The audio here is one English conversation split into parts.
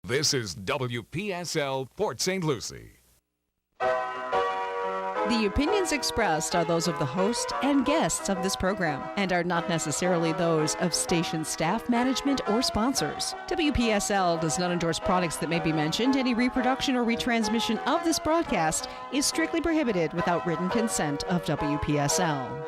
This is WPSL Port St. Lucie. The opinions expressed are those of the host and guests of this program and are not necessarily those of station staff, management, or sponsors. WPSL does not endorse products that may be mentioned. Any reproduction or retransmission of this broadcast is strictly prohibited without written consent of WPSL.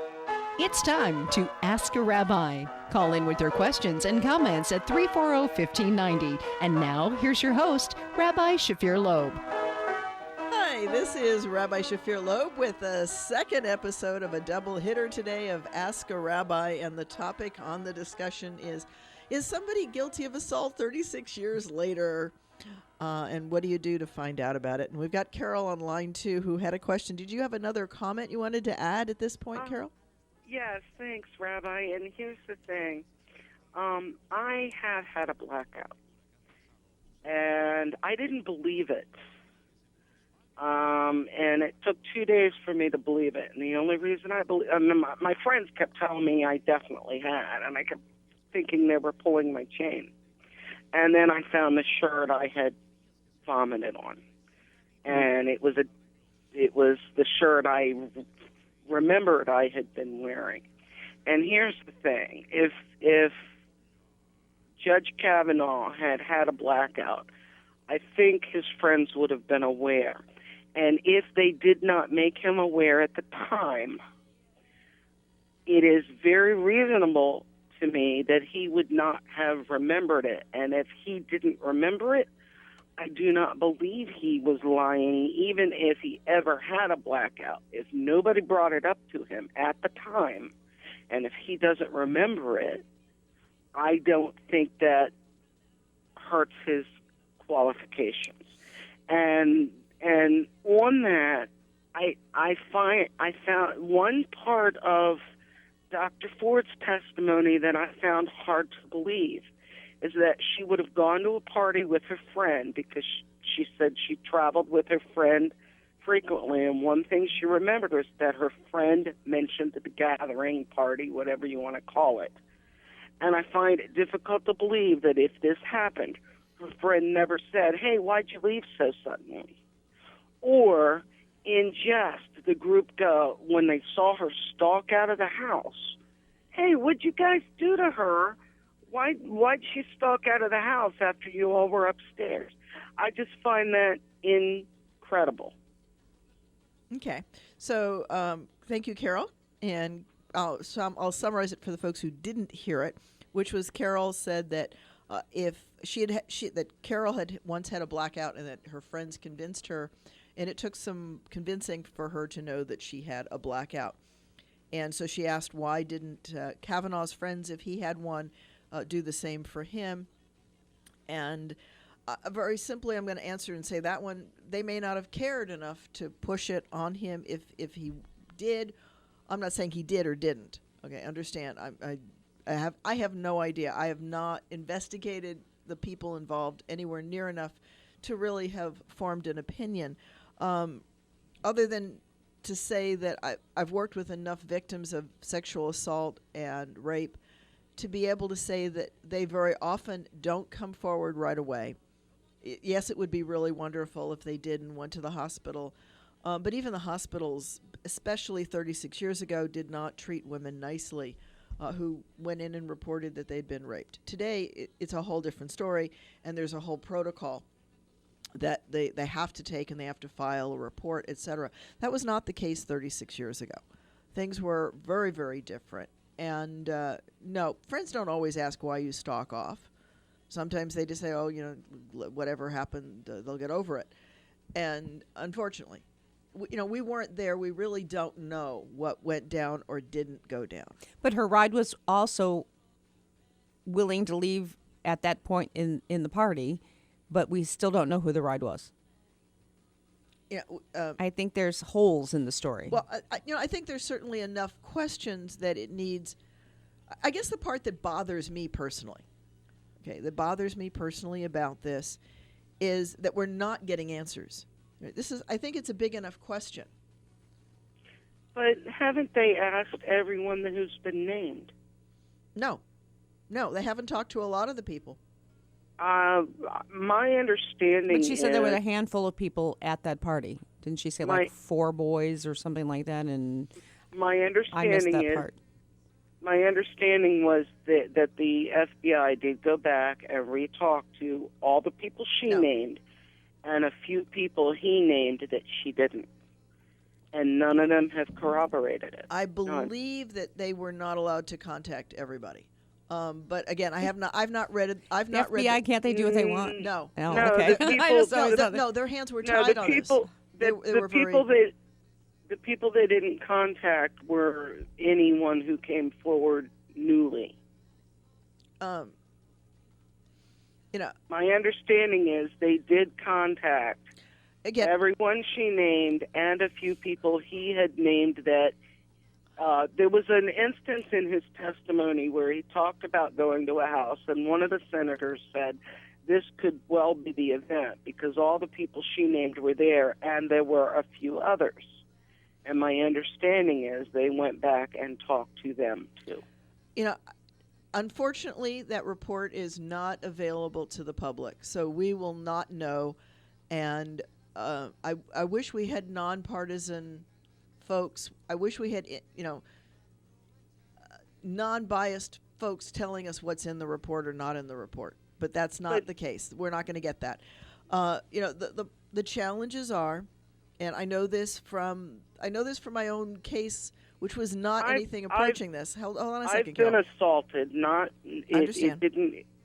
It's time to Ask a Rabbi. Call in with your questions and comments at 340-1590. And now, here's your host, Rabbi Shafir Lobb. Hi, this is Rabbi Shafir Lobb with a second episode of a double hitter today of Ask a Rabbi, and the topic on the discussion is somebody guilty of assault 36 years later? And what do you do to find out about it? And we've got Carol on line 2 who had a question. Did you have another comment you wanted to add at this point, Carol? Yes, thanks, Rabbi. And here's the thing. I have had a blackout, and I didn't believe it. And it took 2 days for me to believe it. And the only reason I believe, my friends kept telling me I definitely had, and I kept thinking they were pulling my chain. And then I found the shirt I had vomited on, and it was the shirt I remembered I had been wearing. And here's the thing: if Judge Kavanaugh had a blackout, I think his friends would have been aware. And if they did not make him aware at the time, it is very reasonable to me that he would not have remembered it. And if he didn't remember it, I do not believe he was lying, even if he ever had a blackout. If nobody brought it up to him at the time, and if he doesn't remember it, I don't think that hurts his qualifications. And on that, I found one part of Dr. Ford's testimony that I found hard to believe is that she would have gone to a party with her friend, because she said she traveled with her friend frequently, and one thing she remembered was that her friend mentioned the gathering, party, whatever you want to call it. And I find it difficult to believe that if this happened, her friend never said, "Hey, why'd you leave so suddenly?" Or in jest, the group go, when they saw her stalk out of the house, "Hey, what'd you guys do to her? Why'd she stalk out of the house after you all were upstairs?" I just find that incredible. Okay. So thank you, Carol. And I'll summarize it for the folks who didn't hear it, which was Carol said that that Carol had once had a blackout and that her friends convinced her, and it took some convincing for her to know that she had a blackout. And so she asked, why didn't Kavanaugh's friends, if he had one, do the same for him? And very simply, I'm going to answer and say that one, they may not have cared enough to push it on him if he did. I'm not saying he did or didn't. Okay, understand. I have no idea. I have not investigated the people involved anywhere near enough to really have formed an opinion, other than to say that I've worked with enough victims of sexual assault and rape to be able to say that they very often don't come forward right away. Yes, it would be really wonderful if they did and went to the hospital, but even the hospitals, especially 36 years ago, did not treat women nicely who went in and reported that they'd been raped. Today, it's a whole different story, and there's a whole protocol that they have to take, and they have to file a report, etc. That was not the case 36 years ago. Things were very, very different. And no, friends don't always ask why you stalk off. Sometimes they just say, oh, whatever happened, they'll get over it. And unfortunately, we weren't there. We really don't know what went down or didn't go down. But her ride was also willing to leave at that point in the party, but we still don't know who the ride was. Yeah, I think there's holes in the story. Well, I think there's certainly enough questions that it needs. I guess the part that bothers me personally, about this, is that we're not getting answers. I think it's a big enough question. But haven't they asked everyone who's been named? No, they haven't talked to a lot of the people. My understanding But she said there is, were a handful of people at that party. Didn't she say like 4 boys or something like that? And my I understanding missed that is, part. my understanding was that the FBI did go back and re-talk to all the people she named and a few people he named that she didn't. And none of them have corroborated it. I believe that they were not allowed to contact everybody. But again, I've not read it. I've not read. FBI, can't they do what they want? No. Oh, No, okay. the people- I just always thought that- No, their hands were No, tied the on people, this. They were the people they didn't contact were anyone who came forward newly. My understanding is they did contact everyone she named and a few people he had named that there was an instance in his testimony where he talked about going to a house, and one of the senators said this could well be the event because all the people she named were there and there were a few others. And my understanding is they went back and talked to them too. Unfortunately, that report is not available to the public, so we will not know. And I wish we had nonpartisan folks. I wish we had, non-biased folks telling us what's in the report or not in the report. But that's not the case. We're not going to get that. The challenges are, and I know this from my own case, which was not anything approaching this. Hold on a second, I've been Carol. assaulted. Understand.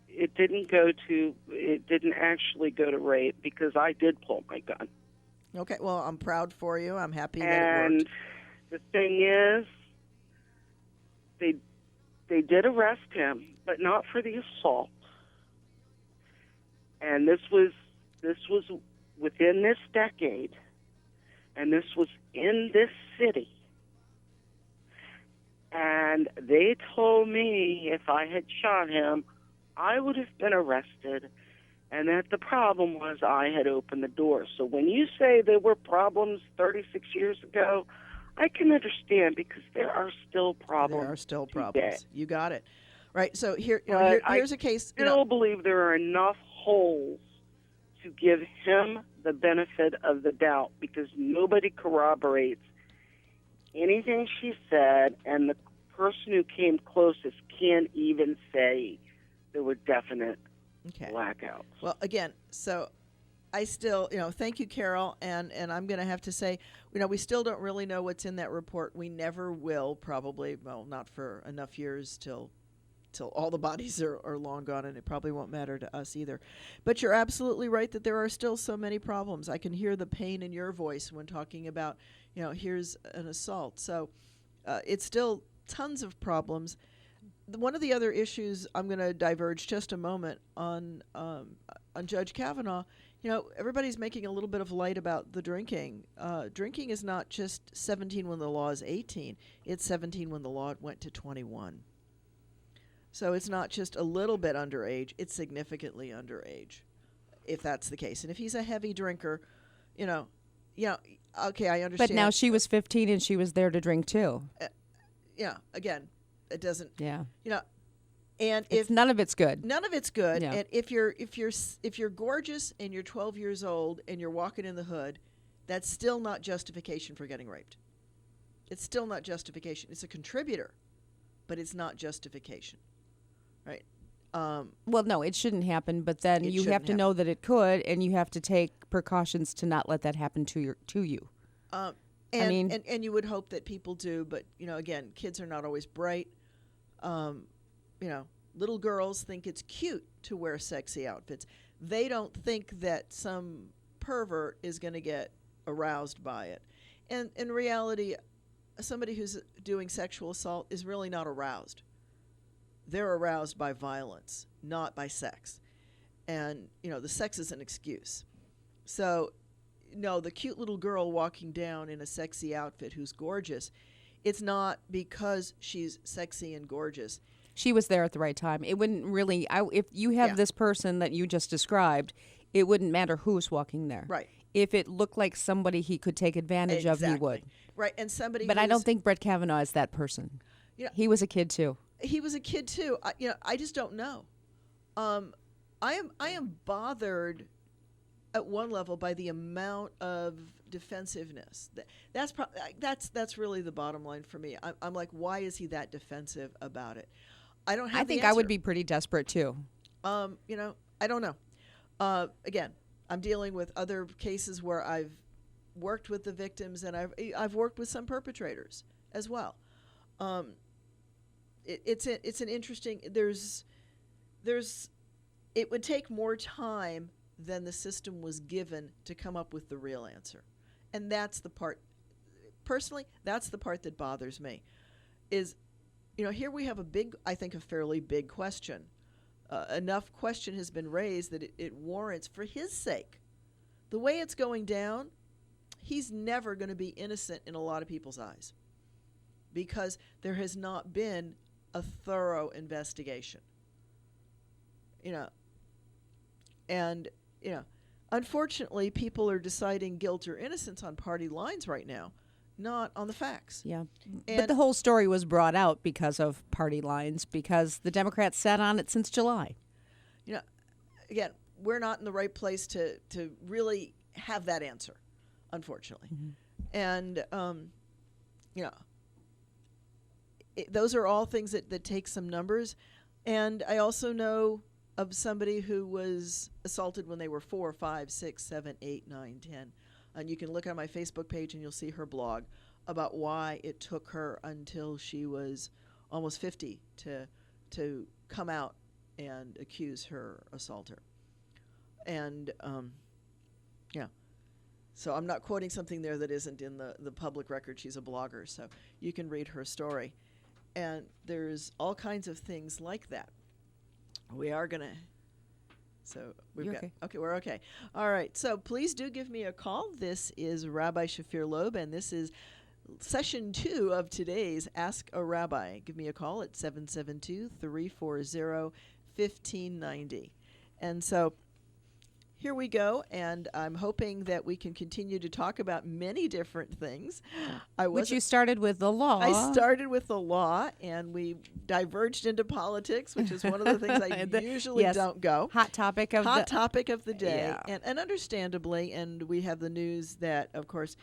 It didn't actually go to rape because I did pull my gun. Okay, well, I'm proud for you. I'm happy that it And worked. the thing is, they did arrest him, but not for the assault. And this was within this decade, and this was in this city. And they told me if I had shot him, I would have been arrested, and that the problem was I had opened the door. So when you say there were problems 36 years ago, I can understand because there are still problems. There are still today. problems. You got it. Right, so here's a case. I still believe there are enough holes to give him the benefit of the doubt because nobody corroborates anything she said, and the person who came closest can't even say there were definite blackouts. Well, again, so I still, thank you, Carol, and I'm going to have to say, we still don't really know what's in that report. We never will, probably, well, not for enough years till all the bodies are long gone, and it probably won't matter to us either. But you're absolutely right that there are still so many problems. I can hear the pain in your voice when talking about, here's an assault. So it's still tons of problems. One of the other issues, I'm going to diverge just a moment on Judge Kavanaugh. Everybody's making a little bit of light about the drinking. Drinking is not just 17 when the law is 18. It's 17 when the law went to 21. So it's not just a little bit underage, it's significantly underage, if that's the case. And if he's a heavy drinker, okay, I understand. But now she was 15 and she was there to drink too. Again, it doesn't. Yeah. And if none of it's good. None of it's good. Yeah. And if you're gorgeous and you're 12 years old and you're walking in the hood, that's still not justification for getting raped. It's still not justification. It's a contributor, but it's not justification. Right. Well, no, it shouldn't happen. But then you have to know that it could, and you have to take precautions to not let that happen to you. And you would hope that people do, but again, kids are not always bright. Little girls think it's cute to wear sexy outfits. They don't think that some pervert is going to get aroused by it. And in reality, somebody who's doing sexual assault is really not aroused. They're aroused by violence, not by sex. And, the sex is an excuse. So, no, the cute little girl walking down in a sexy outfit who's gorgeous, it's not because she's sexy and gorgeous. She was there at the right time. It wouldn't really, if you have this person that you just described, it wouldn't matter who's walking there. Right. If it looked like somebody he could take advantage of, he would. Right, and somebody. But I don't think Brett Kavanaugh is that person. He was a kid too. He was a kid too. I just don't know. I am bothered at one level by the amount of defensiveness. That's really the bottom line for me. I'm like, why is he that defensive about it? I don't have. I think the I answer. would be pretty desperate too. I don't know. Again, I'm dealing with other cases where I've worked with the victims, and I've worked with some perpetrators as well. It's an interesting. It would take more time than the system was given to come up with the real answer, and that's the part. Personally, that's the part that bothers me. Is, here we have a fairly big question. Enough question has been raised that it warrants, for his sake, the way it's going down, he's never going to be innocent in a lot of people's eyes, because there has not been a thorough investigation. And unfortunately, people are deciding guilt or innocence on party lines right now, not on the facts. Yeah. And but the whole story was brought out because of party lines, because the Democrats sat on it since July. Again, we're not in the right place to really have that answer, unfortunately. Mm-hmm. And, those are all things that take some numbers. And I also know of somebody who was assaulted when they were 4, 5, 6, 7, 8, 9, 10. And you can look on my Facebook page and you'll see her blog about why it took her until she was almost 50 to come out and accuse her assaulter. And, so I'm not quoting something there that isn't in the public record. She's a blogger, so you can read her story. And there's all kinds of things like that. We are going to... So we've got... Okay, we're okay. All right, so please do give me a call. This is Rabbi Shafir Lobb, and this is session 2 of today's Ask a Rabbi. Give me a call at 772-340-1590. And so here we go, and I'm hoping that we can continue to talk about many different things. Which you started with the law. I started with the law, and we diverged into politics, which is one of the things I usually don't go. Hot topic of the day. Yeah. And understandably, and we have the news that, of course,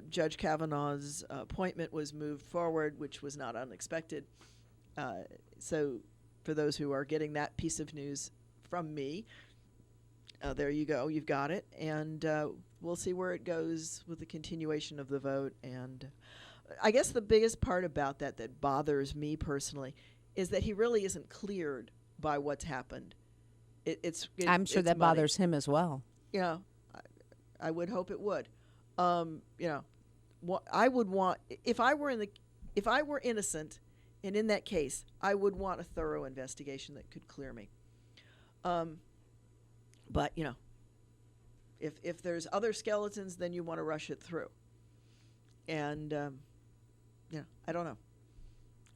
Judge Kavanaugh's appointment was moved forward, which was not unexpected. So for those who are getting that piece of news from me, there you go. You've got it. And we'll see where it goes with the continuation of the vote. And I guess the biggest part about that bothers me personally is that he really isn't cleared by what's happened. I'm sure that bothers him as well. I would hope it would. I would want, if I were innocent and in that case, I would want a thorough investigation that could clear me. But, if there's other skeletons, then you want to rush it through. And, I don't know.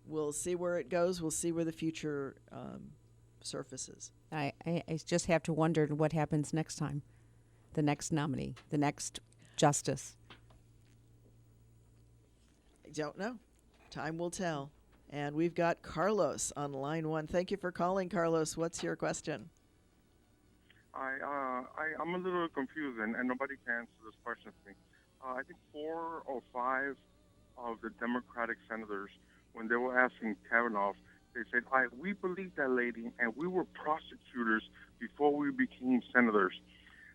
We'll see where it goes. We'll see where the future surfaces. I just have to wonder what happens next time. The next nominee, the next justice. I don't know. Time will tell. And we've got Carlos on line 1. Thank you for calling, Carlos. What's your question? I'm a little confused, and nobody can answer this question for me. I think 4 or 5 of the Democratic senators, when they were asking Kavanaugh, they said, we believe that lady, and we were prosecutors before we became senators.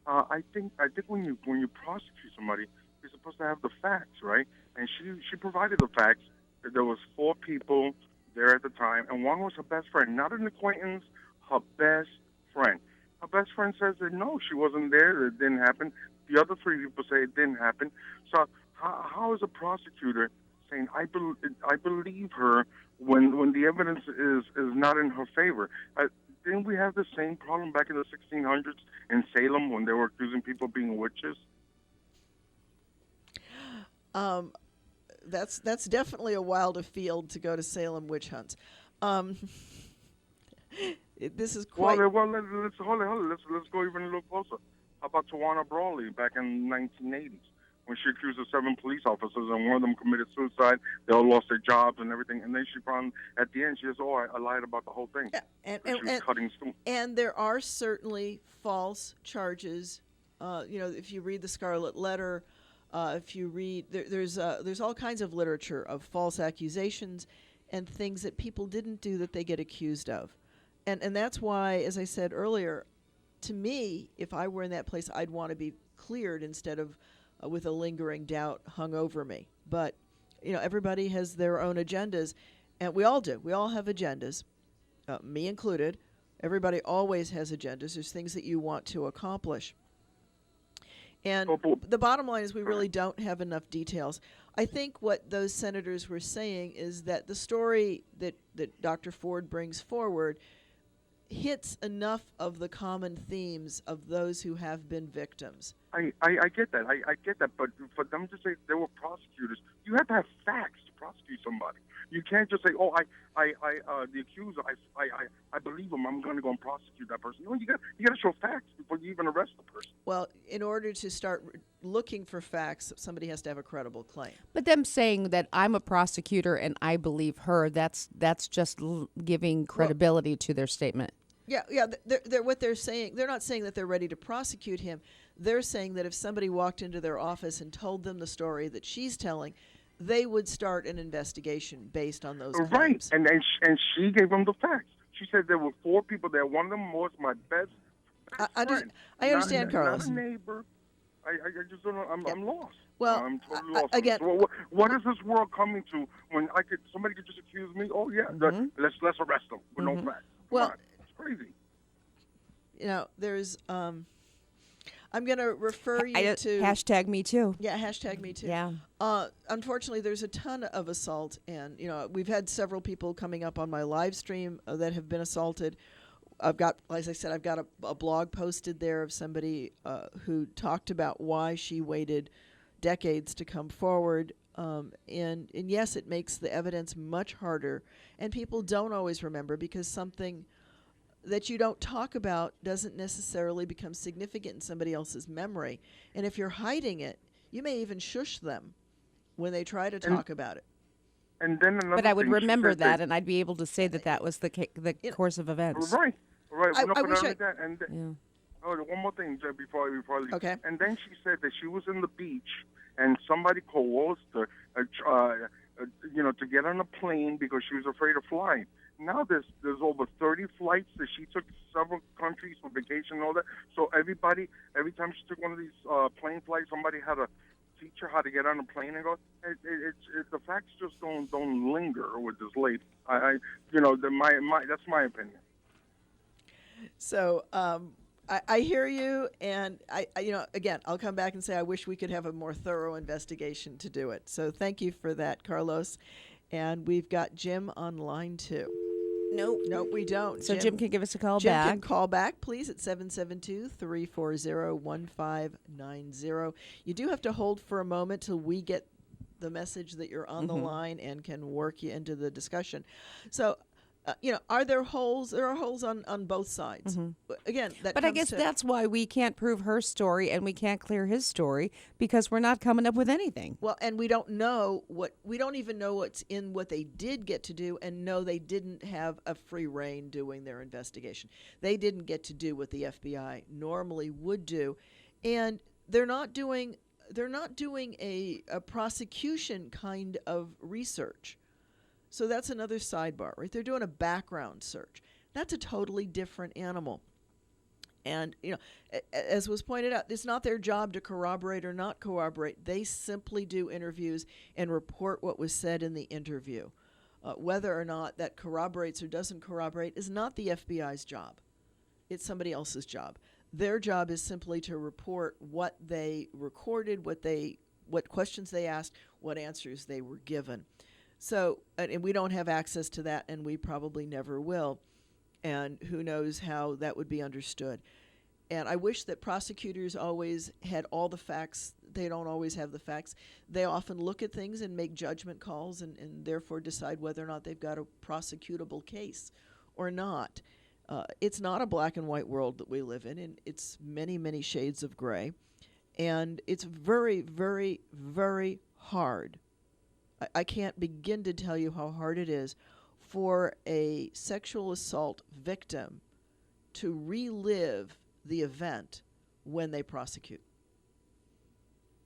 I think when you prosecute somebody, you're supposed to have the facts, right? And she provided the facts that there was 4 people there at the time, and one was her best friend, not an acquaintance, her best friend. Her best friend says that no, she wasn't there, that it didn't happen. The other 3 people say it didn't happen. So how is a prosecutor saying, I believe her when the evidence is not in her favor? Didn't we have the same problem back in the 1600s in Salem when they were accusing people of being witches? That's definitely a wilder field to go to Salem witch hunts. This is quite... Well, let's go even a little closer. How about Tawana Brawley back in the 1980s? when she accused of 7 police officers, and one of them committed suicide. They all lost their jobs and everything. And then she found at the end, she says, "Oh, I lied about the whole thing." Yeah, she was cutting stone. And there are certainly false charges. If you read the Scarlet Letter, if you read, there's all kinds of literature of false accusations and things that people didn't do that they get accused of. And that's why, as I said earlier, to me, if I were in that place, I'd want to be cleared instead of with a lingering doubt hung over me. But, everybody has their own agendas, and we all do. We all have agendas, me included. Everybody always has agendas. There's things that you want to accomplish. And the bottom line is we really don't have enough details. I think what those senators were saying is that the story that Dr. Ford brings forward hits enough of the common themes of those who have been victims. I get that. I get that. But for them to say they were prosecutors, you have to have facts to prosecute somebody. You can't just say, "Oh, the accuser, I believe him. I'm going to go and prosecute that person." No, you got to show facts before you even arrest the person. Well, in order to start looking for facts, somebody has to have a credible claim. But them saying that I'm a prosecutor and I believe her, that's just giving credibility to their statement. Yeah. They're what they're saying. They're not saying that they're ready to prosecute him. They're saying that if somebody walked into their office and told them the story that she's telling, they would start an investigation based on those claims. Right, and she gave them the facts. She said there were 4 people there. One of them was my best friend. I understand, Carlos. Not a neighbor. I just don't know. I'm lost. Well, I'm totally lost. Again, so what is this world coming to when somebody could just accuse me? Oh yeah, let's arrest them with no facts. Well, it's crazy. There's I'm going to refer you to hashtag me too. Yeah, hashtag me too. Yeah. Unfortunately, there's a ton of assault, and we've had several people coming up on my live stream that have been assaulted. I've got, as I said, I've got a blog posted there of somebody who talked about why she waited decades to come forward. And yes, it makes the evidence much harder, and people don't always remember because something that you don't talk about doesn't necessarily become significant in somebody else's memory. And if you're hiding it, you may even shush them when they try to talk about it. And then another but I would thing, remember that, and I'd be able to say that was the course of events. Right. I wish one more thing before I leave. Okay. And then she said that she was in the beach and somebody coerced her, to get on a plane because she was afraid of flying. Now there's over 30 flights that she took to several countries for vacation and all that. So every time she took one of these plane flights, somebody had to teach her how to get on a plane and go. The facts just don't linger with this lady. That's my opinion. So I hear you, and again, I'll come back and say I wish we could have a more thorough investigation to do it. So thank you for that, Carlos. And we've got Jim on line 2. Nope, we don't. So Jim can give us a call back. Jim can call back, please, at 772-340-1590. You do have to hold for a moment till we get the message that you're on the line and can work you into the discussion. So, are there holes? There are holes on both sides. Again, but I guess that's why we can't prove her story and we can't clear his story because we're not coming up with anything. Well, and we don't even know what's in what they did get to do, and no, they didn't have a free rein doing their investigation. They didn't get to do what the FBI normally would do, and they're not doing a prosecution kind of research. So that's another sidebar, right? They're doing a background search. That's a totally different animal. And, as was pointed out, it's not their job to corroborate or not corroborate. They simply do interviews and report what was said in the interview. Whether or not that corroborates or doesn't corroborate is not the FBI's job. It's somebody else's job. Their job is simply to report what they recorded, what questions they asked, what answers they were given. So, and we don't have access to that, and we probably never will. And who knows how that would be understood. And I wish that prosecutors always had all the facts. They don't always have the facts. They often look at things and make judgment calls and therefore decide whether or not they've got a prosecutable case or not. It's not a black and white world that we live in, and it's many, many shades of gray. And it's very, very, very hard. I can't begin to tell you how hard it is for a sexual assault victim to relive the event when they prosecute.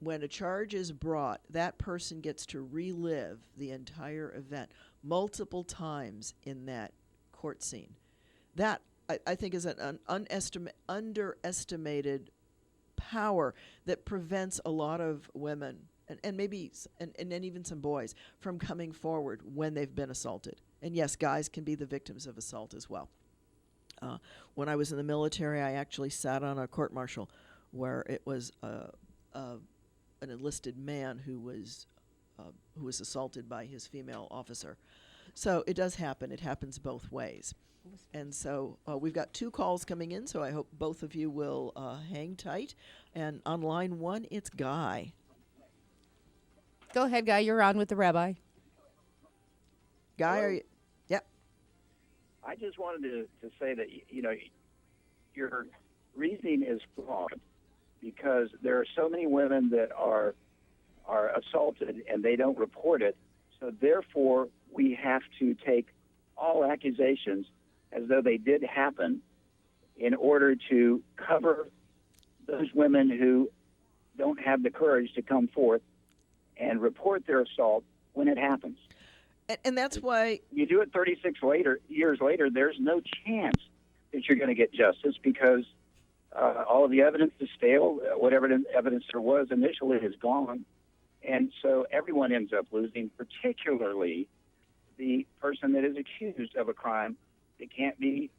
When a charge is brought, that person gets to relive the entire event multiple times in that court scene. That, I think, is an underestimated power that prevents a lot of women and maybe and even some boys from coming forward when they've been assaulted. And yes, guys can be the victims of assault as well. When I was in the military, I actually sat on a court-martial where it was an enlisted man who was assaulted by his female officer. So it does happen. It happens both ways. And so we've got 2 calls coming in, so I hope both of you will hang tight. And on line 1, it's Guy. Go ahead, Guy. You're on with the rabbi. Guy, Hello? are you? Yep. I just wanted to say that, your reasoning is flawed because there are so many women that are assaulted and they don't report it. So therefore, we have to take all accusations as though they did happen in order to cover those women who don't have the courage to come forth and report their assault when it happens. And that's why you do it 36 years later, there's no chance that you're going to get justice because all of the evidence is stale. Whatever evidence there was initially is gone. And so everyone ends up losing, particularly the person that is accused of a crime that can't be.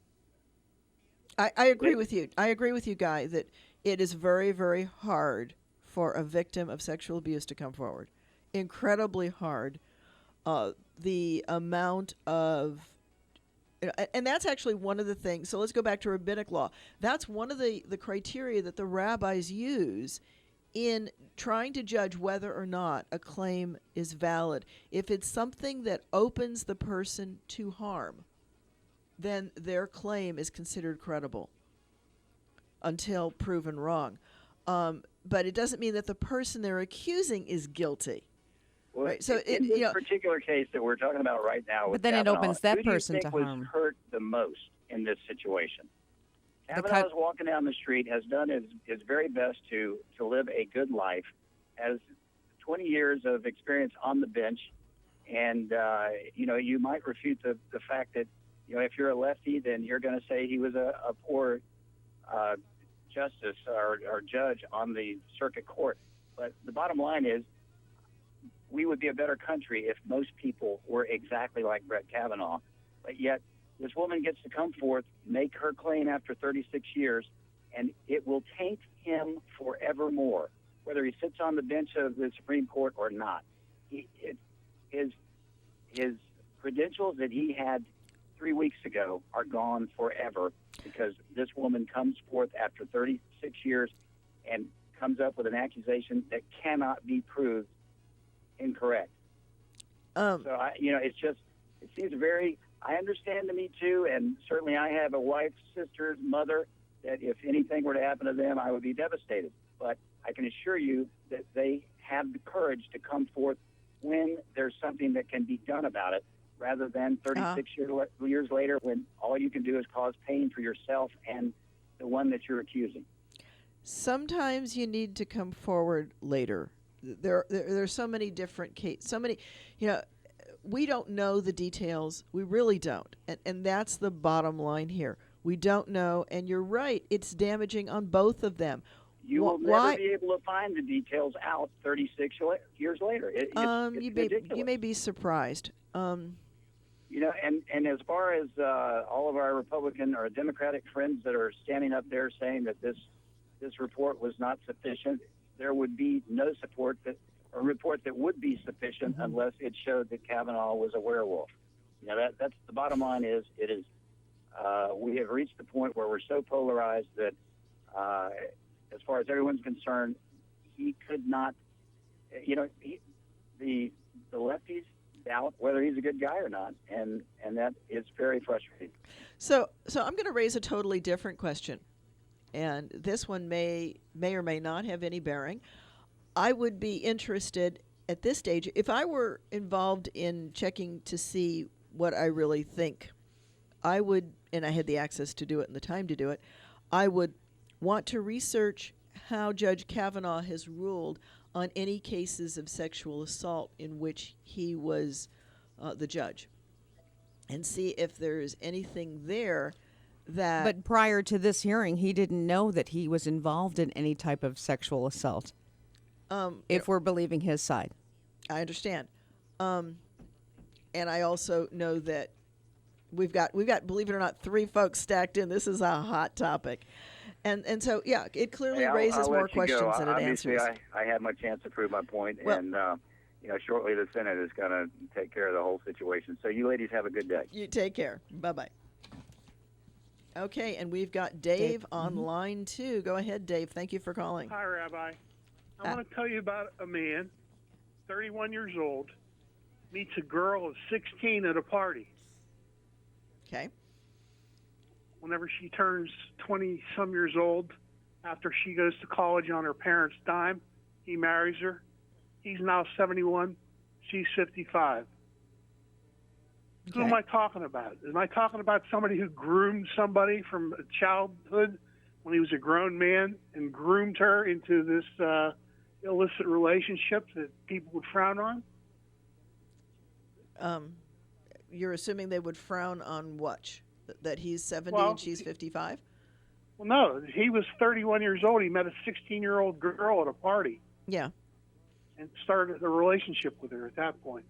I agree with you. I agree with you, Guy, that it is very, very hard for a victim of sexual abuse to come forward. Incredibly hard. The amount of, and that's actually one of the things. So let's go back to rabbinic law. That's one of the criteria that the rabbis use in trying to judge whether or not a claim is valid. If it's something that opens the person to harm, then their claim is considered credible until proven wrong. But it doesn't mean that the person they're accusing is guilty. Well, right. So in this particular case that we're talking about right now, but then it opens that person to to harm. Who do you harm. think was hurt the most in this situation? Kavanaugh is walking down the street, has done his very best to live a good life, has 20 years of experience on the bench, and you might refute the fact that if you're a lefty, then you're going to say he was a poor justice or judge on the circuit court. But the bottom line is, we would be a better country if most people were exactly like Brett Kavanaugh. But yet, this woman gets to come forth, make her claim after 36 years, and it will taint him forevermore, whether he sits on the bench of the Supreme Court or not. His credentials that he had 3 weeks ago are gone forever because this woman comes forth after 36 years and comes up with an accusation that cannot be proved incorrect. So it seems very. I understand the Me Too, and certainly I have a wife, sister, mother, that if anything were to happen to them, I would be devastated. But I can assure you that they have the courage to come forth when there's something that can be done about it, rather than 36 years later when all you can do is cause pain for yourself and the one that you're accusing. Sometimes you need to come forward later. There's so many different cases, we don't know the details. We really don't. And that's the bottom line here. We don't know, and you're right, it's damaging on both of them. You will never be able to find the details out 36 years later. It's ridiculous. You may be surprised. And as far as all of our Republican or Democratic friends that are standing up there saying that this report was not sufficient, there would be no report that would be sufficient unless it showed that Kavanaugh was a werewolf. That's the bottom line. Is we have reached the point where we're so polarized that as far as everyone's concerned, he could not. The lefties doubt whether he's a good guy or not, and that is very frustrating. So I'm going to raise a totally different question. and this one may or may not have any bearing. I would be interested at this stage, if I were involved in checking to see what I really think, I would, and I had the access to do it and the time to do it, I would want to research how Judge Kavanaugh has ruled on any cases of sexual assault in which he was the judge, and see if there's anything there that... But prior to this hearing, he didn't know that he was involved in any type of sexual assault, if we're believing his side. I understand. And I also know that we've got, believe it or not, 3 folks stacked in. This is a hot topic. And so, yeah, it clearly raises more questions than it answers. I had my chance to prove my point, well, and shortly the Senate is going to take care of the whole situation. So you ladies have a good day. You take care. Bye-bye. Okay, and we've got Dave on line 2. Go ahead, Dave. Thank you for calling. Hi, Rabbi. I want to tell you about a man, 31 years old, meets a girl of 16 at a party. Okay. Whenever she turns 20-some years old, after she goes to college on her parents' dime, he marries her. He's now 71. She's 55. Okay. Who am I talking about? Am I talking about somebody who groomed somebody from childhood when he was a grown man and groomed her into this illicit relationship that people would frown on? You're assuming they would frown on what? That he's 70 and she's 55? Well, no. He was 31 years old. He met a 16-year-old girl at a party. Yeah. And started a relationship with her at that point.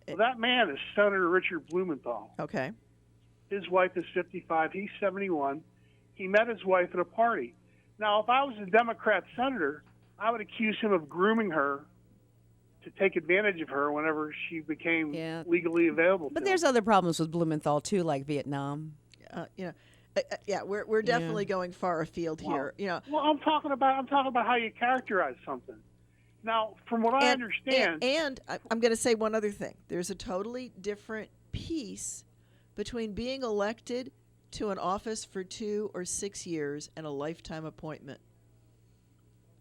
Well, that man is Senator Richard Blumenthal. Okay. His wife is 55. He's 71. He met his wife at a party. Now, if I was a Democrat senator, I would accuse him of grooming her to take advantage of her whenever she became legally available. But there's other problems with Blumenthal too, like Vietnam. We're definitely going far afield here. Well, I'm talking about how you characterize something. Now, from what I understand, and I'm going to say one other thing. There's a totally different piece between being elected to an office for 2 or 6 years and a lifetime appointment.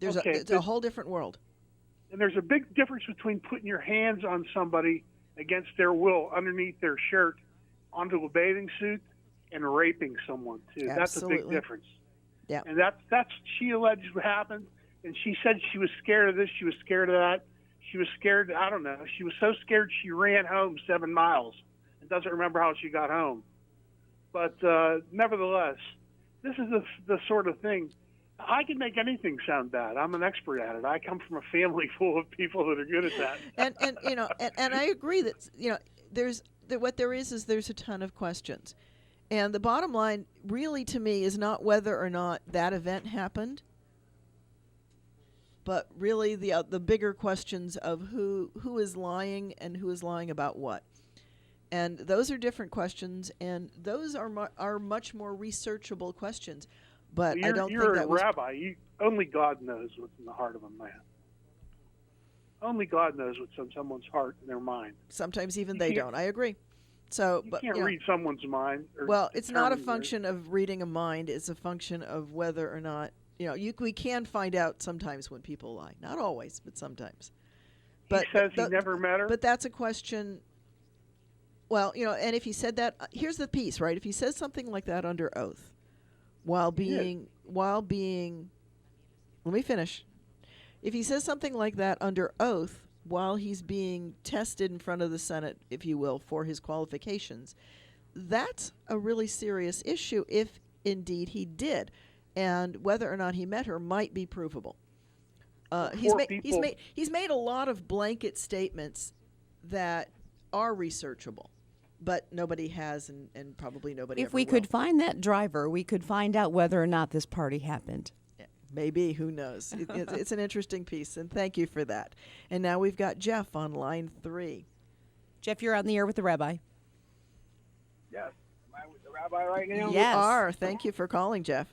It's a whole different world. And there's a big difference between putting your hands on somebody against their will underneath their shirt onto a bathing suit and raping someone too. Absolutely. That's a big difference. Yeah. And that's she alleged what happened. And she said she was scared of this. She was scared of that. She was scared. I don't know. She was so scared she ran home 7 miles and doesn't remember how she got home. But nevertheless, this is the sort of thing. I can make anything sound bad. I'm an expert at it. I come from a family full of people that are good at that. And I agree that what there is there's a ton of questions, and the bottom line really to me is not whether or not that event happened, but really the bigger questions of who is lying and who is lying about what. And those are different questions, and those are much more researchable questions. But I don't think that was... You're a rabbi. Only God knows what's in the heart of a man. Only God knows what's in someone's heart and their mind. Sometimes even they don't. I agree. So, you can't read someone's mind. Well, it's not a function of reading a mind. It's a function of whether or not we can find out sometimes when people lie. Not always, but sometimes. But he says he never met her. But that's a question. Well, and if he said that, here's the piece, right? If he says something like that under oath, while being, let me finish. If he says something like that under oath while he's being tested in front of the Senate, if you will, for his qualifications, that's a really serious issue if indeed he did. And whether or not he met her might be provable. He's made a lot of blanket statements that are researchable, but nobody has, and probably nobody ever If we will. could find that driver, we could find out whether or not this party happened. Yeah, maybe, who knows? It's an interesting piece, and thank you for that. And now we've got Jeff on line 3. Jeff, you're on the air with the rabbi. Yes. Am I with the rabbi right now? Yes. You are. Thank you for calling, Jeff.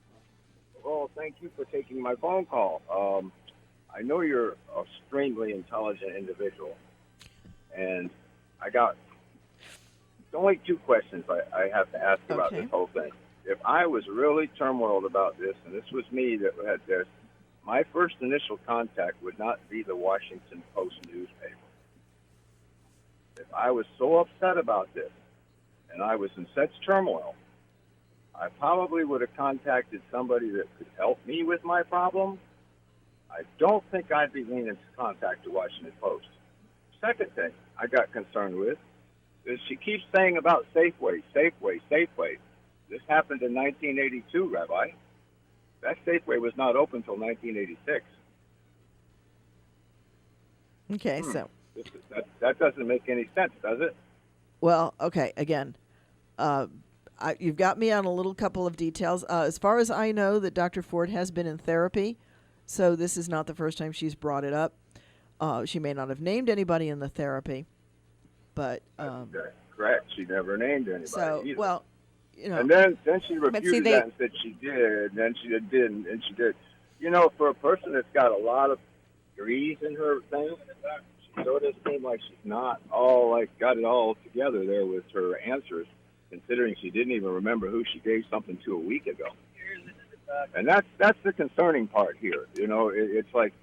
Well, thank you for taking my phone call. I know you're a extremely intelligent individual, and I got only 2 questions I have to ask about this whole thing. if I was really turmoiled about this, and this was me that had this, my first initial contact would not be the Washington Post newspaper. If I was so upset about this, and I was in such turmoil, I probably would have contacted somebody that could help me with my problem. I don't think I'd be leaning to contact the Washington Post. Second thing I got concerned with is she keeps saying about Safeway, Safeway, Safeway. This happened in 1982, Rabbi. That Safeway was not open until 1986. Okay, so that doesn't make any sense, does it? Well, okay, again, you've got me on a little couple of details. As far as I know, that Dr. Ford has been in therapy, so this is not the first time she's brought it up. She may not have named anybody in the therapy, but that's correct. She never named anybody. So, either. well, you know, and then she refuted that and said she did, and then she didn't, and she did. You know, for a person that's got a lot of degrees in her thing, she sort of seemed like she's not all got it all together there with her answers, considering she didn't even remember who she gave something to a week ago. And that's the concerning part here. You know, it's like,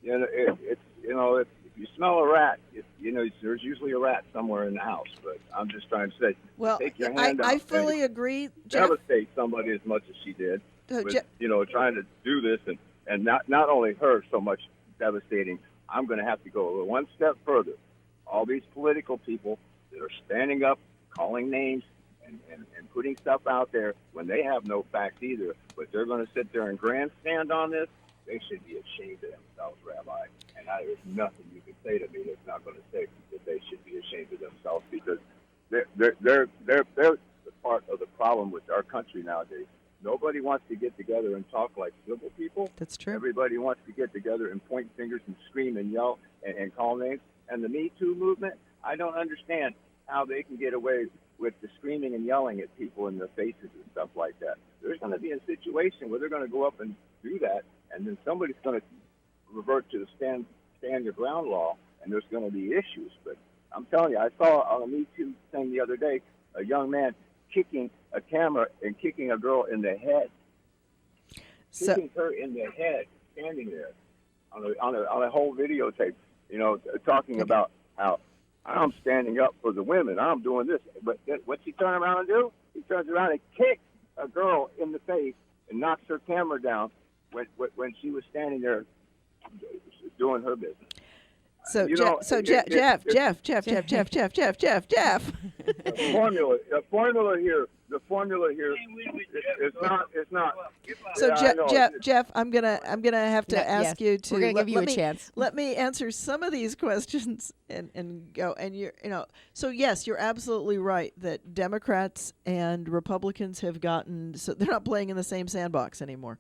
you know, if you smell a rat, there's usually a rat somewhere in the house. But I'm just trying to say, take your hand out. I fully agree, Jeff. Devastate somebody as much as she did, with, trying to do this, and not only her so much devastating. I'm going to have to go one step further. All these political people that are standing up, calling names, and putting stuff out there when they have no facts either, but they're going to sit there and grandstand on this, they should be ashamed of themselves, Rabbi. And there's nothing you can say to me that's not going to say that they should be ashamed of themselves, because they're the part of the problem with our country nowadays. Nobody wants to get together and talk like civil people. That's true. Everybody wants to get together and point fingers and scream and yell and call names. And the Me Too movement, I don't understand how they can get away with the screaming and yelling at people in their faces and stuff like that. There's going to be a situation where they're going to go up and do that, and then somebody's going to revert to the stand your ground law, and there's going to be issues. But I'm telling you, I saw on a Me Too thing the other day, a young man kicking a camera and kicking a girl in the head. Kicking her in the head, standing there on a whole videotape, talking about how I'm standing up for the women, I'm doing this. But what's he turn around and do? He turns around and kicks a girl in the face and knocks her camera down when she was standing there doing her business. So, Jeff. The formula here is not. So, Jeff, I'm gonna have to ask you to. We're gonna give you a chance. Let me answer some of these questions and go. And so yes, you're absolutely right that Democrats and Republicans have gotten, so they're not playing in the same sandbox anymore.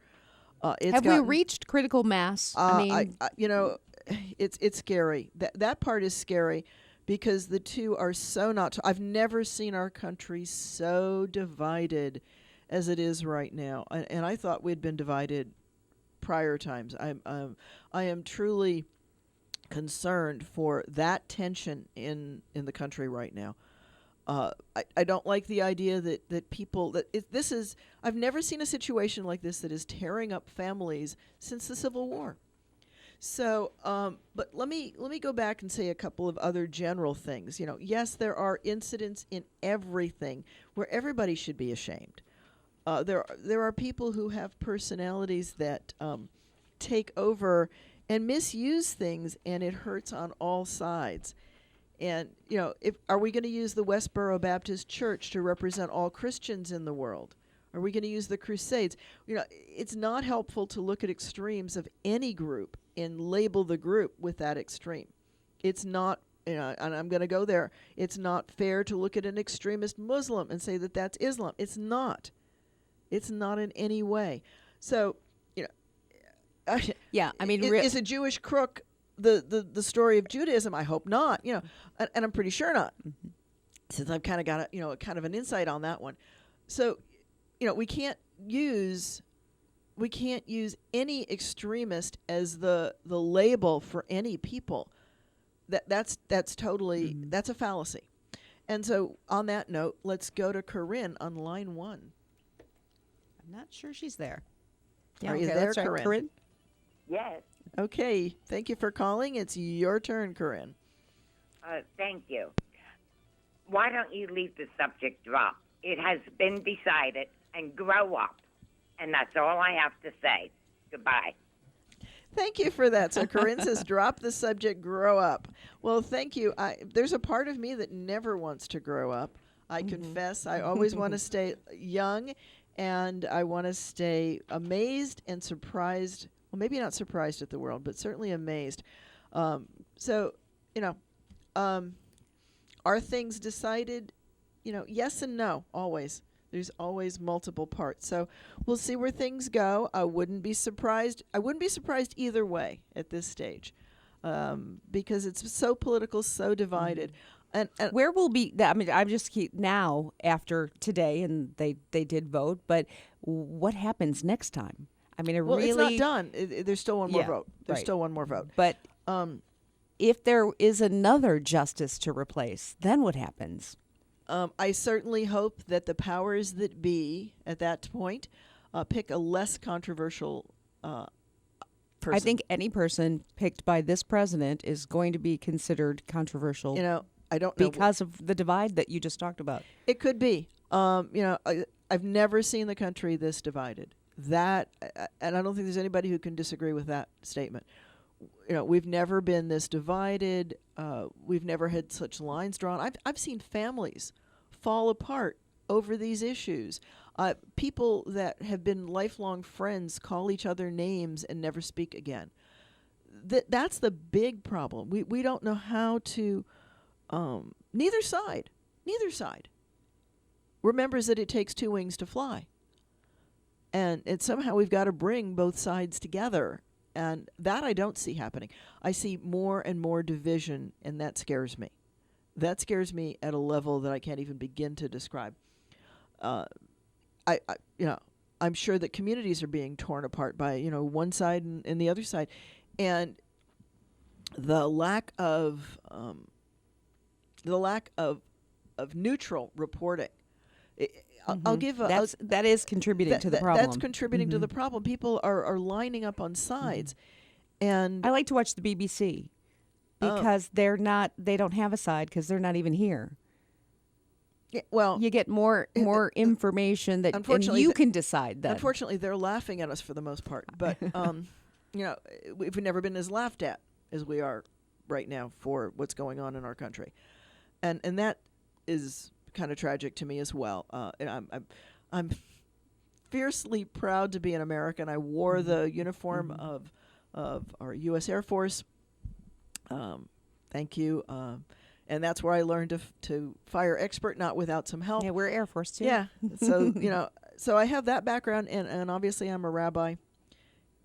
We reached critical mass? It's scary. That part is scary, because the two are so not. I've never seen our country so divided as it is right now, and I thought we'd been divided prior times. I am truly concerned for that tension in the country right now. I don't like the idea that people this is. I've never seen a situation like this that is tearing up families since the Civil War. So, but let me go back and say a couple of other general things. Yes, there are incidents in everything where everybody should be ashamed. There are people who have personalities that take over and misuse things, and it hurts on all sides. And are we going to use the Westboro Baptist Church to represent all Christians in the world? Are we going to use the Crusades? It's not helpful to look at extremes of any group and label the group with that extreme. It's not, and I'm going to go there, it's not fair to look at an extremist Muslim and say that that's Islam. It's not. It's not in any way. So, yeah, I mean, is a Jewish crook the story of Judaism? I hope not, and I'm pretty sure not, since I've kind of got kind of an insight on that one. So, we can't use any extremist as the label for any people. That's totally that's a fallacy. And so on that note, let's go to Corinne on line 1. Not sure she's there. Are you there, that's right. Corinne? Corinne? Yes, Okay. Thank you for calling. It's your turn, Corinne. thank you. Why don't you leave the subject drop? It has been decided, and grow up. And that's all I have to say. Goodbye. Thank you for that. So Corinne says, drop the subject, grow up. Well, thank you. There's a part of me that never wants to grow up. I confess. I always want to stay young, and I want to stay amazed and surprised. Well, maybe not surprised at the world, but certainly amazed. So, are things decided? Yes and no, always. There's always multiple parts. So we'll see where things go. I wouldn't be surprised. I wouldn't be surprised either way at this stage, because it's so political, so divided. And where will be? I mean, I'm just now after today, and they did vote. But what happens next time? I mean, it's not done. There's still one more vote. There's right. still one more vote. But if there is another justice to replace, then what happens? I certainly hope that the powers that be at that point pick a less controversial person. I think any person picked by this president is going to be considered controversial. I don't know because of the divide that you just talked about. It could be. I've never seen the country this divided. And I don't think there's anybody who can disagree with that statement. We've never been this divided. We've never had such lines drawn. I've seen families fall apart over these issues. People that have been lifelong friends call each other names and never speak again. That's the big problem. We don't know how to. Neither side remembers that it takes two wings to fly. And somehow we've got to bring both sides together. And that I don't see happening. I see more and more division, and that scares me. That scares me at a level that I can't even begin to describe. I'm sure that communities are being torn apart by one side and the other side, and the lack of neutral reporting. I'll give that is contributing to the problem. That's contributing to the problem. People are lining up on sides, and I like to watch the BBC because they don't have a side because they're not even here. Yeah, well, you get more information that and you can decide that. Unfortunately, they're laughing at us for the most part, but we've never been as laughed at as we are right now for what's going on in our country, and that is kind of tragic to me as well. And I'm fiercely proud to be an American. I wore the uniform of our U.S. Air Force. Thank you. And that's where I learned to fire expert, not without some help. Yeah, we're Air Force too. Yeah. So so I have that background, and obviously I'm a rabbi.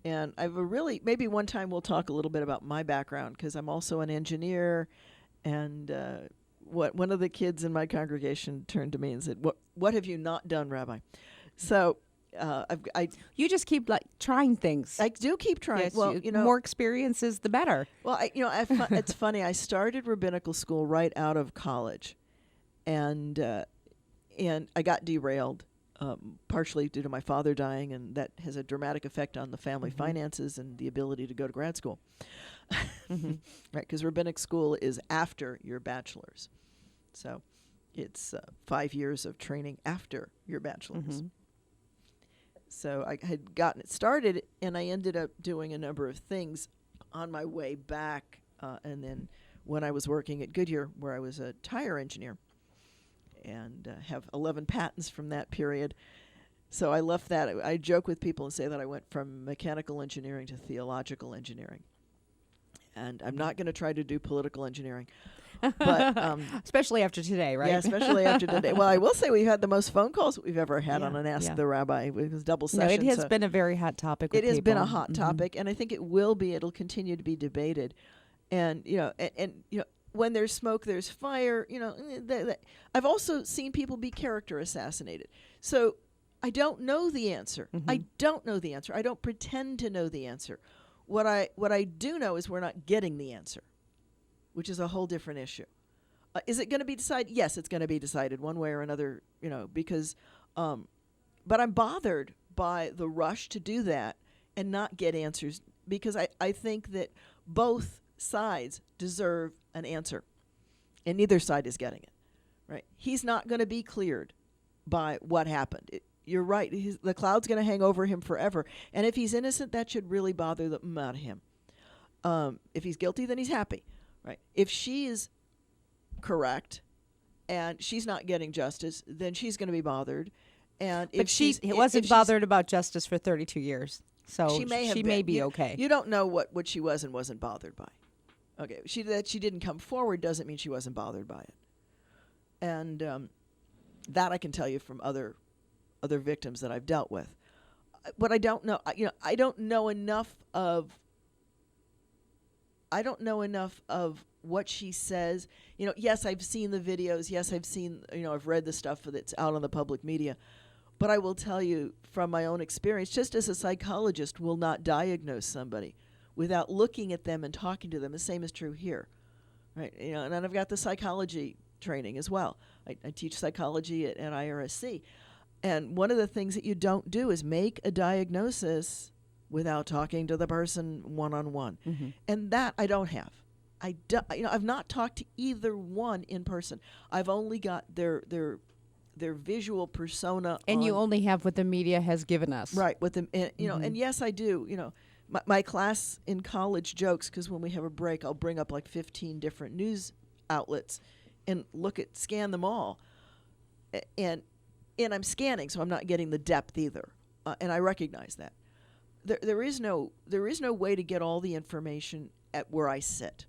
And I've maybe one time we'll talk a little bit about my background, because I'm also an engineer, and one of the kids in my congregation turned to me and said, "What have you not done, Rabbi?" So you just keep trying things. I do keep trying. Yes, well, more experiences, the better. Well, it's funny. I started rabbinical school right out of college, and I got derailed, partially due to my father dying, and that has a dramatic effect on the family finances and the ability to go to grad school. Right, because rabbinic school is after your bachelor's, so it's 5 years of training after your bachelor's. So I had gotten it started, and I ended up doing a number of things on my way back, and then when I was working at Goodyear, where I was a tire engineer, and have 11 patents from that period. So I left that. I joke with people and say that I went from mechanical engineering to theological engineering. And I'm not going to try to do political engineering. But especially after today, right? Yeah, especially after today. Well, I will say we've had the most phone calls we've ever had on an Ask the Rabbi. It was double session. No, it has been a very hot topic with It has people. been a hot topic, and I think it will be. It'll continue to be debated. And, when there's smoke, there's fire. I've also seen people be character assassinated. So I don't know the answer. I don't know the answer. I don't pretend to know the answer. What I do know is we're not getting the answer, which is a whole different issue. Is it going to be decided? Yes, it's going to be decided one way or another, because, but I'm bothered by the rush to do that and not get answers, because I think that both sides deserve an answer, and neither side is getting it. Right? He's not going to be cleared by what happened. You're right. The cloud's going to hang over him forever. And if he's innocent, that should really bother them out of him. If he's guilty, then he's happy. Right? If she is correct and she's not getting justice, then she's going to be bothered. And but she wasn't bothered about justice for 32 years. So she may be okay. You don't know what she was and wasn't bothered by. Okay, that she didn't come forward doesn't mean she wasn't bothered by it. And that I can tell you from other victims that I've dealt with. What I don't know, I don't know enough of what she says. Yes, I've seen the videos. Yes, I've read the stuff that's out on the public media. But I will tell you from my own experience, just as a psychologist will not diagnose somebody without looking at them and talking to them, the same is true here. Right? And I've got the psychology training as well. I teach psychology at IRSC. And one of the things that you don't do is make a diagnosis without talking to the person one-on-one. Mm-hmm. And that I don't have. I've not talked to either one in person. I've only got their visual persona. And you only have what the media has given us. Right. With them, and, and yes, I do. My class in college jokes, because when we have a break, I'll bring up like 15 different news outlets and scan them all. And I'm scanning, so I'm not getting the depth either. And I recognize that. There is no way to get all the information at where I sit.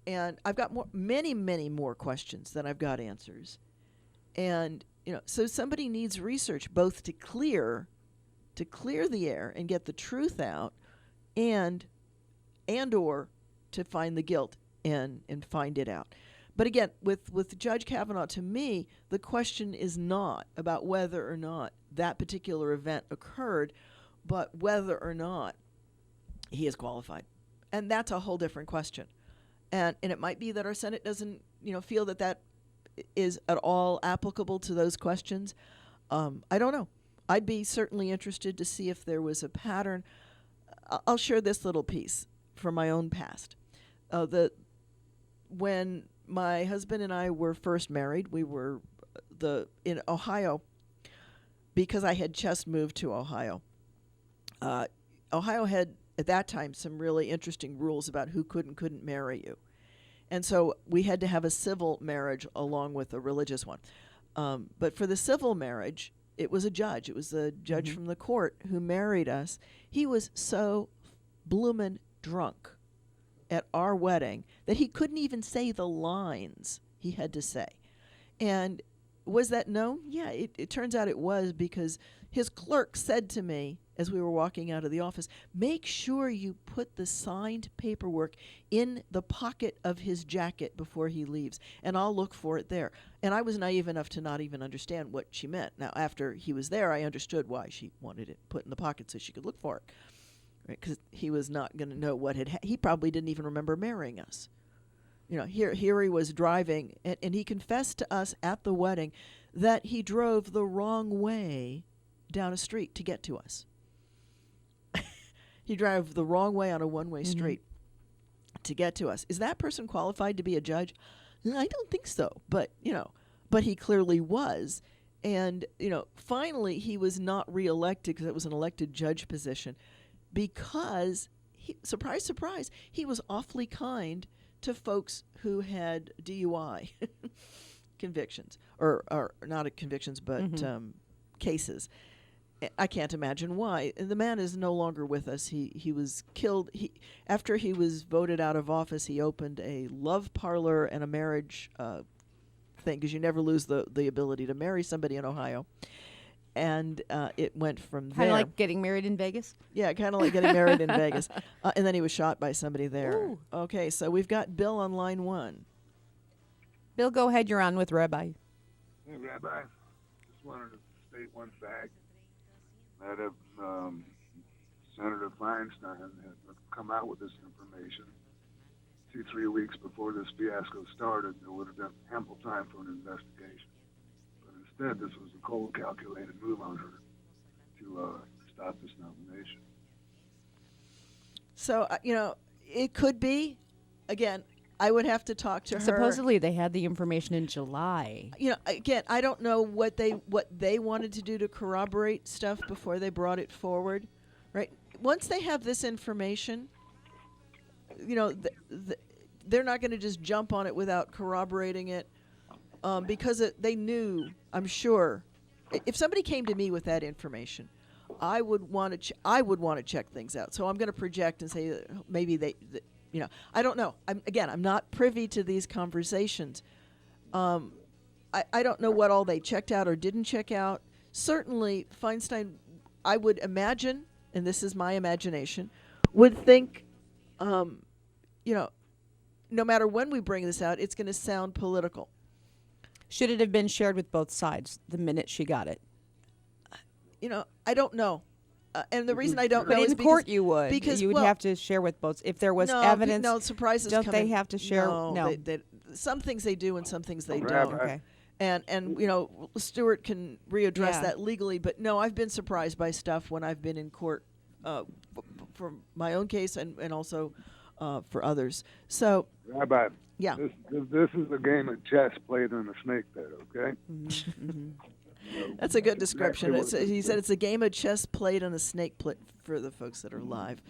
And I've got many more questions than I've got answers. And so somebody needs research both to clear the air and get the truth out, and or to find the guilt and find it out. But again, with Judge Kavanaugh, to me, the question is not about whether or not that particular event occurred, but whether or not he is qualified. And that's a whole different question. And it might be that our Senate doesn't, feel that is at all applicable to those questions. I don't know. I'd be certainly interested to see if there was a pattern. I'll share this little piece from my own past. When my husband and I were first married, we were in Ohio, because I had just moved to Ohio. Ohio had, at that time, some really interesting rules about who could and couldn't marry you. And so we had to have a civil marriage along with a religious one. But for the civil marriage, it was a judge. It was a judge mm-hmm. from the court who married us. He was so bloomin' drunk at our wedding that he couldn't even say the lines he had to say. And was that known? Yeah, it turns out it was, because his clerk said to me as we were walking out of the office, make sure you put the signed paperwork in the pocket of his jacket before he leaves, and I'll look for it there. And I was naive enough to not even understand what she meant. Now, after he was there, I understood why she wanted it put in the pocket so she could look for it. Because he was not going to know what he probably didn't even remember marrying us. Here he was driving, and he confessed to us at the wedding that he drove the wrong way down a street to get to us. He drove the wrong way on a one-way mm-hmm. street to get to us. Is that person qualified to be a judge? I don't think so, but he clearly was. And finally he was not reelected, because it was an elected judge position, because surprise, surprise, he was awfully kind to folks who had DUI convictions, or not convictions, but mm-hmm. Cases. I can't imagine why. The man is no longer with us. He was killed. After he was voted out of office, he opened a love parlor and a marriage thing, because you never lose the ability to marry somebody in Ohio. And it went from there. Kind of like getting married in Vegas? Yeah, kind of like getting married in Vegas. And then he was shot by somebody there. Ooh. Okay, so we've got Bill on line 1. Bill, go ahead. You're on with Rabbi. Hey, Rabbi. Just wanted to state one fact. That if Senator Feinstein had come out with this information 2-3 weeks before this fiasco started, there would have been ample time for an investigation. But instead, this was a cold, calculated move on her to stop this nomination. So, it could be. Again, I would have to talk to her. Supposedly they had the information in July. Again, I don't know what they wanted to do to corroborate stuff before they brought it forward, right? Once they have this information, they're not going to just jump on it without corroborating it, because they knew, I'm sure, if somebody came to me with that information, I would want to check things out. So I'm going to project and say maybe I don't know. I'm not privy to these conversations. I don't know what all they checked out or didn't check out. Certainly, Feinstein, I would imagine, and this is my imagination, would think, no matter when we bring this out, it's going to sound political. Should it have been shared with both sides the minute she got it? I don't know. And the reason I don't but know in is court because you would have to share with both. If there was evidence, surprises. Don't they have to share? No. Some things they do and some things they don't. Okay. And Stuart can readdress that legally. But no, I've been surprised by stuff when I've been in court for my own case and also for others. So, Rabbi, yeah, this is a game of chess played in a snake pit. Okay. Mm-hmm. That's a good description. Exactly He said it's a game of chess played on a snake pit for the folks that are live.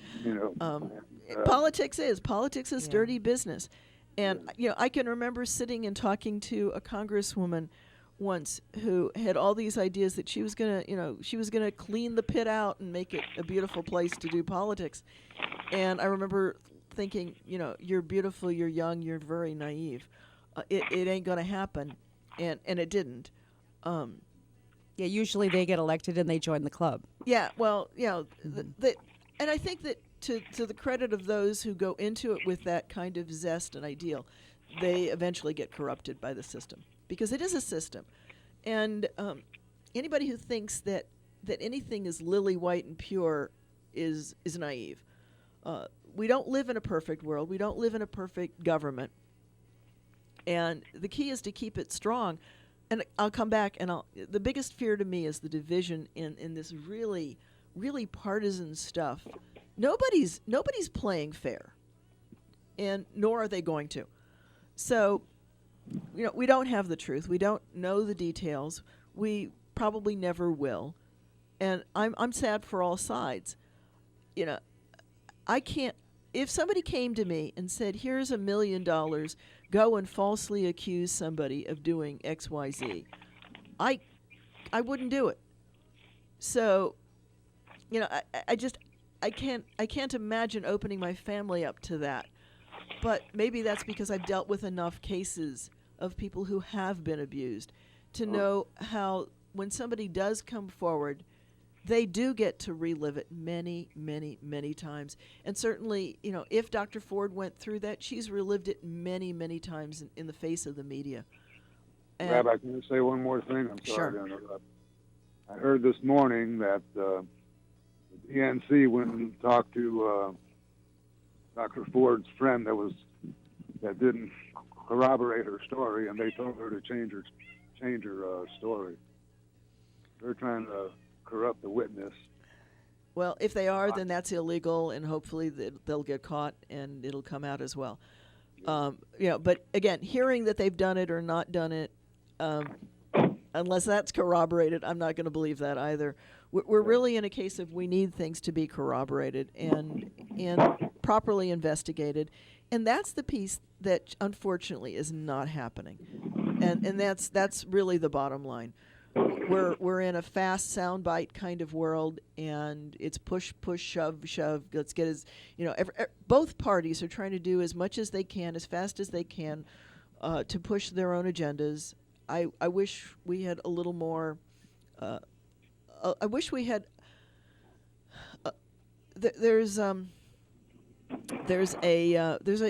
Politics is dirty business. And, I can remember sitting and talking to a congresswoman once who had all these ideas that she was going to clean the pit out and make it a beautiful place to do politics. And I remember thinking, you're beautiful, you're young, you're very naive. It ain't going to happen. And it didn't. Yeah, usually they get elected and they join the club. Yeah, well, and I think that to the credit of those who go into it with that kind of zest and ideal, they eventually get corrupted by the system, because it is a system. And anybody who thinks that anything is lily white and pure is naive. We don't live in a perfect world. We don't live in a perfect government. And the key is to keep it strong. And I'll come back, and the biggest fear to me is the division in this really, really partisan stuff. Nobody's playing fair, and nor are they going to. So, we don't have the truth. We don't know the details. We probably never will. And I'm sad for all sides. I can't. If somebody came to me and said, "Here's $1 million, go and falsely accuse somebody of doing X, Y, Z," I wouldn't do it. So, I can't imagine opening my family up to that. But maybe that's because I've dealt with enough cases of people who have been abused to know how when somebody does come forward, they do get to relive it many, many, many times. And certainly, if Dr. Ford went through that, she's relived it many, many times in the face of the media. And Rabbi, can I say one more thing? I'm sorry to interrupt. I heard this morning that the DNC went and talked to Dr. Ford's friend that didn't corroborate her story, and they told her to change her story. They're trying to corrupt the witness. Well, if they are, then that's illegal, and hopefully they'll get caught and it'll come out as well. But again, hearing that they've done it or not done it, unless that's corroborated, I'm not going to believe that either. We're really in a case of we need things to be corroborated and properly investigated, and that's the piece that unfortunately is not happening, and that's really the bottom line. We're in a fast soundbite kind of world, and it's push, shove. Let's get both parties are trying to do as much as they can, as fast as they can, to push their own agendas. I wish we had a little more. I wish we had. There's a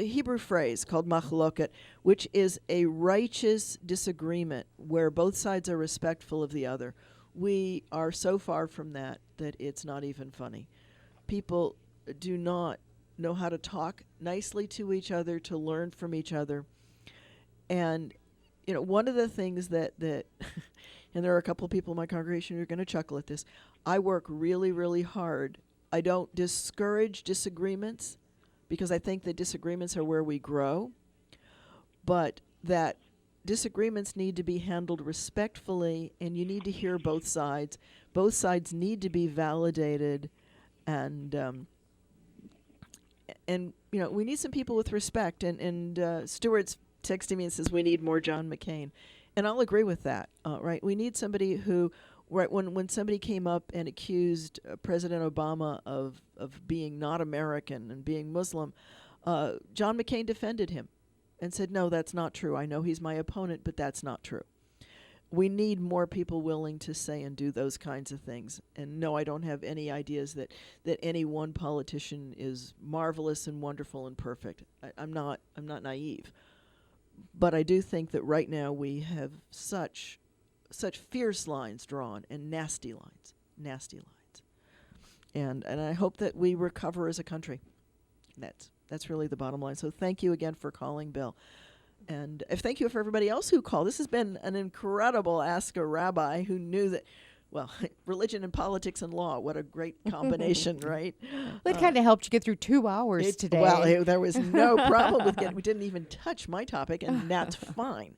Hebrew phrase called machloket, which is a righteous disagreement where both sides are respectful of the other. We are so far from that it's not even funny. People do not know how to talk nicely to each other, to learn from each other. And, one of the things that and there are a couple of people in my congregation who are going to chuckle at this, I work really, really hard. I don't discourage disagreements because I think that disagreements are where we grow, but that disagreements need to be handled respectfully, and you need to hear both sides. Both sides need to be validated, and we need some people with respect. And Stuart's texting me and says we need more John McCain, and I'll agree with that. Right, we need somebody who, right, when somebody came up and accused President Obama of being not American and being Muslim, John McCain defended him and said, no, that's not true. I know he's my opponent, but that's not true. We need more people willing to say and do those kinds of things. And no, I don't have any ideas that any one politician is marvelous and wonderful and perfect. I'm not naive. But I do think that right now we have such fierce lines drawn and nasty lines. And I hope that we recover as a country. That's really the bottom line. So thank you again for calling, Bill. And thank you for everybody else who called. This has been an incredible Ask a Rabbi who knew that, well, religion and politics and law, what a great combination, right? Well, it kind of helped you get through 2 hours today. Well, there was no problem with we didn't even touch my topic, and that's fine.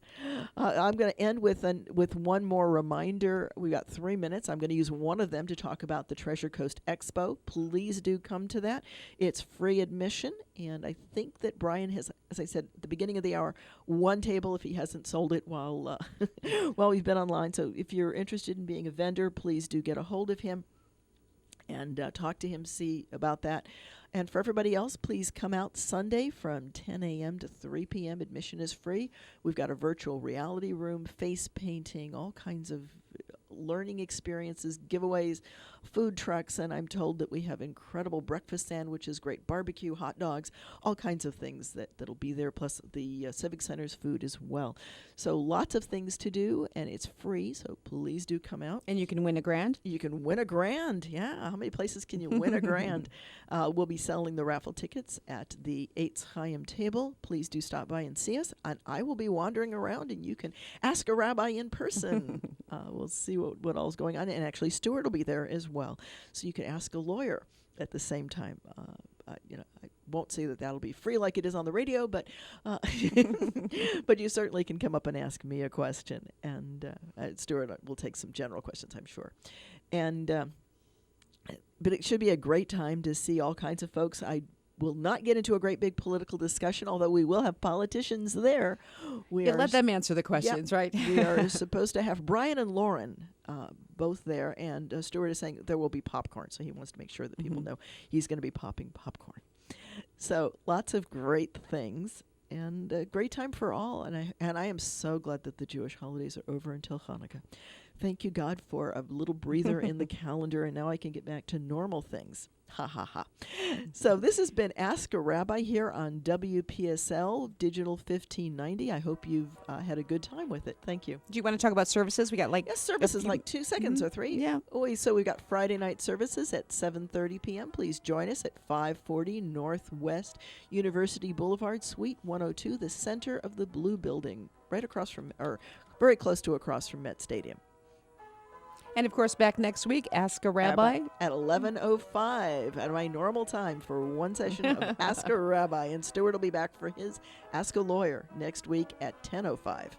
I'm going to end with one more reminder. We've got 3 minutes. I'm going to use one of them to talk about the Treasure Coast Expo. Please do come to that. It's free admission, and I think that Brian has, as I said at the beginning of the hour, one table if he hasn't sold it while we've been online. So if you're interested in being a vendor, please do get a hold of him and talk to him, see about that. And for everybody else, please come out Sunday from 10 a.m. to 3 p.m. Admission is free. We've got a virtual reality room, face painting, all kinds of learning experiences, giveaways, food trucks, and I'm told that we have incredible breakfast sandwiches, great barbecue, hot dogs, all kinds of things that'll be there, plus the Civic Center's food as well. So lots of things to do, and it's free, so please do come out. And you can win a grand? You can win a grand, yeah. How many places can you win a grand? We'll be selling the raffle tickets at the Eitz Chayim table. Please do stop by and see us, and I will be wandering around, and you can ask a rabbi in person. We'll see what all's going on, and actually Stuart will be there as well, so you can ask a lawyer at the same time. I won't say that that'll be free like it is on the radio, but but you certainly can come up and ask me a question, and Stuart will take some general questions, I'm sure. And but it should be a great time to see all kinds of folks. I will not get into a great big political discussion, although we will have politicians there. Let them answer the questions, right? We are supposed to have Brian and Lauren both there, and Stuart is saying there will be popcorn, so he wants to make sure that people know he's going to be popping popcorn. So lots of great things, and a great time for all. And I am so glad that the Jewish holidays are over until Hanukkah. Thank you, God, for a little breather in the calendar, and now I can get back to normal things. Ha, ha, ha. So this has been Ask a Rabbi here on WPSL Digital 1590. I hope you've had a good time with it. Thank you. Do you want to talk about services? We got services, like 2 seconds or 3. Yeah. So we've got Friday night services at 7:30 p.m. Please join us at 540 Northwest University Boulevard, Suite 102, the center of the Blue Building, right across from, or very close to across from Met Stadium. And, of course, back next week, Ask a Rabbi. At 11:05 at my normal time for one session of Ask a Rabbi. And Stuart will be back for his Ask a Lawyer next week at 10:05.